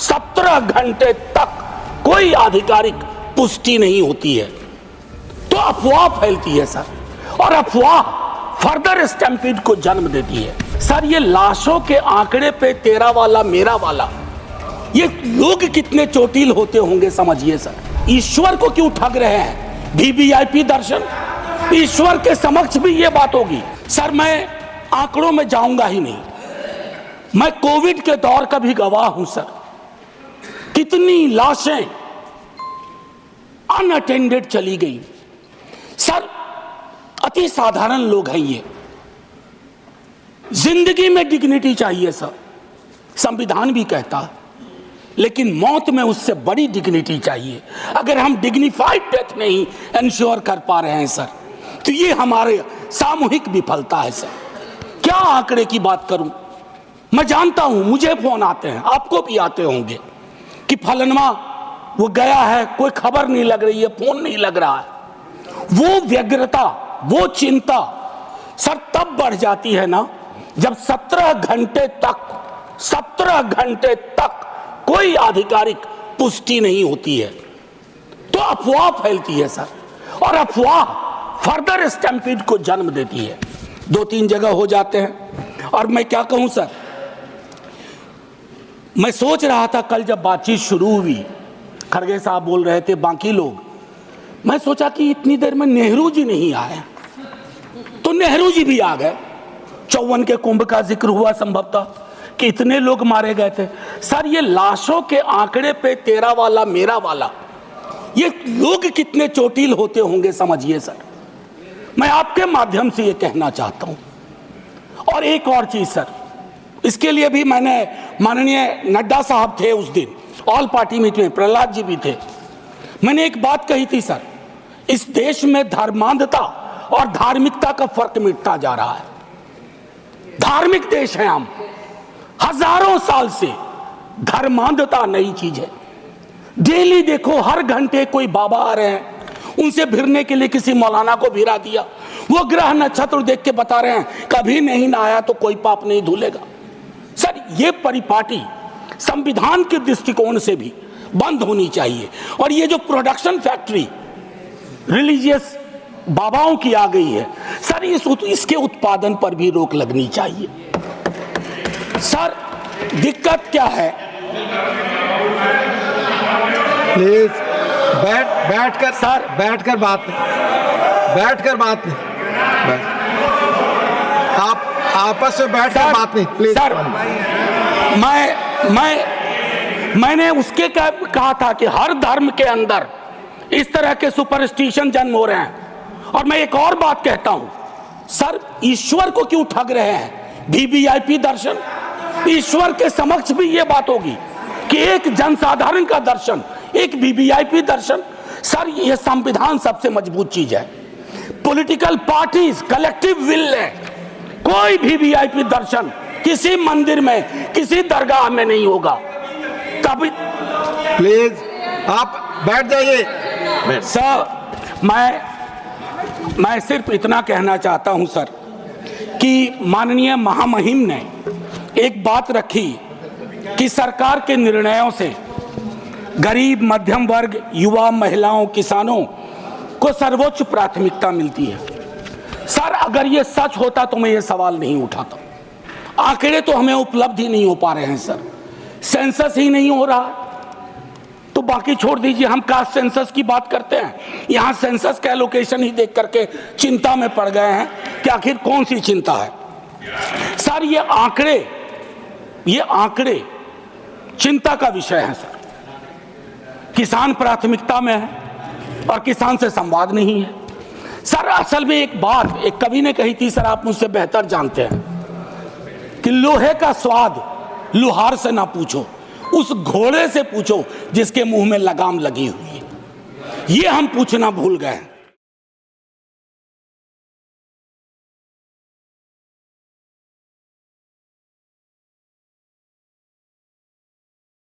17 घंटे तक कोई आधिकारिक पुष्टि नहीं होती है तो अफवाह फैलती है सर, और अफवाह फर्दर स्टैम्पीड को जन्म देती है। सर ये लाशों के आंकड़े पे तेरा वाला मेरा वाला, ये लोग कितने चोटिल होते होंगे समझिए सर। ईश्वर को क्यों ठग रहे हैं? वीवीआईपी दर्शन, ईश्वर के समक्ष भी ये बात होगी। सर मैं आंकड़ों में जाऊंगा ही नहीं, मैं कोविड के दौर का भी गवाह हूं सर। कितनी लाशें अनअटेंडेड चली गई सर। अति साधारण लोग हैं ये, जिंदगी में डिग्निटी चाहिए सर, संविधान भी कहता है, लेकिन मौत में उससे बड़ी डिग्निटी चाहिए। अगर हम डिग्निफाइड डेथ नहीं इंश्योर कर पा रहे हैं सर, तो ये हमारे सामूहिक विफलता है सर। क्या आंकड़े की बात करूं? मैं जानता हूं मुझे फोन आते हैं, आपको भी आते होंगे कि फलनवा वो गया है, कोई खबर नहीं लग रही है, फोन नहीं लग रहा है। वो व्यग्रता, वो चिंता सर तब बढ़ जाती है ना जब 17 घंटे तक कोई आधिकारिक पुष्टि नहीं होती है तो अफवाह फैलती है सर, और अफवाह फर्दर स्टैम्पीड को जन्म देती है। 2-3 जगह हो जाते हैं। और मैं क्या कहूं सर, मैं सोच रहा था कल जब बातचीत शुरू हुई, खड़गे साहब बोल रहे थे, बाकी लोग, मैं सोचा कि इतनी देर में नेहरू जी नहीं आए, तो नेहरू जी भी आ गए। 54 के कुंभ का जिक्र हुआ संभवतः कि इतने लोग मारे गए थे। सर ये लाशों के आंकड़े पे तेरा वाला मेरा वाला, ये लोग कितने चोटिल होते होंगे समझिए सर। मैं आपके माध्यम से ये कहना चाहता हूं। और एक और चीज सर, इसके लिए भी मैंने, माननीय नड्डा साहब थे उस दिन ऑल पार्टी मीटिंग में, प्रहलाद जी भी थे, मैंने एक बात कही थी सर, इस देश में धर्मांधता और धार्मिकता का फर्क मिटता जा रहा है। धार्मिक देश है हम, हजारों साल से धर्मांधता नई चीज है। डेली देखो हर घंटे कोई बाबा आ रहे हैं, उनसे भिड़ने के लिए किसी मौलाना को भिड़ा दिया, वो ग्रह नक्षत्र देख के बता रहे हैं कभी नहीं नहाया तो कोई पाप नहीं धुलेगा। सर ये परिपाटी संविधान के दृष्टिकोण से भी बंद होनी चाहिए। और ये जो प्रोडक्शन फैक्ट्री रिलीजियस बाबाओं की आ गई है सर, इसके उत्पादन पर भी रोक लगनी चाहिए। सर दिक्कत क्या है? प्लीज बैठकर सर, बैठकर बात नहीं, आप आपस में बैठकर बात नहीं प्लीज। सर मैंने उसके कहा था कि हर धर्म के अंदर इस तरह के सुपरस्टिशन जन्म हो रहे हैं। और मैं एक और बात कहता हूं सर, ईश्वर को क्यों ठग रहे हैं? वीवीआईपी दर्शन, ईश्वर के समक्ष भी ये बात होगी कि एक जनसाधारण का दर्शन, एक वीवीआईपी दर्शन। सर ये संविधान सबसे मजबूत चीज है। पॉलिटिकल पार्टीज कलेक्टिव विल है, कोई वीवीआईपी दर्शन किसी मंदिर में, किसी दरगाह में नहीं होगा। कभी प्लीज आप बैठ जाइए। सर मैं सिर्फ इतना कहना चाहता हूं सर कि माननीय महामहिम ने एक बात रखी कि सरकार के निर्णयों से गरीब, मध्यम वर्ग, युवा, महिलाओं, किसानों को सर्वोच्च प्राथमिकता मिलती है। सर अगर ये सच होता तो मैं ये सवाल नहीं उठाता। आंकड़े तो हमें उपलब्ध ही नहीं हो पा रहे हैं सर, सेंसस ही नहीं हो रहा, तो बाकी छोड़ दीजिए। हम कास्ट सेंसस की बात करते हैं, यहां सेंसस का एलोकेशन ही देख करके चिंता में पड़ गए हैं कि आखिर कौन सी चिंता है। सर ये आंकड़े चिंता का विषय है सर। किसान प्राथमिकता में है और किसान से संवाद नहीं है सर। असल में एक बात एक कवि ने कही थी सर, आप मुझसे बेहतर जानते हैं, कि लोहे का स्वाद लोहार से ना पूछो, उस घोड़े से पूछो जिसके मुंह में लगाम लगी हुई है। ये हम पूछना भूल गए हैं।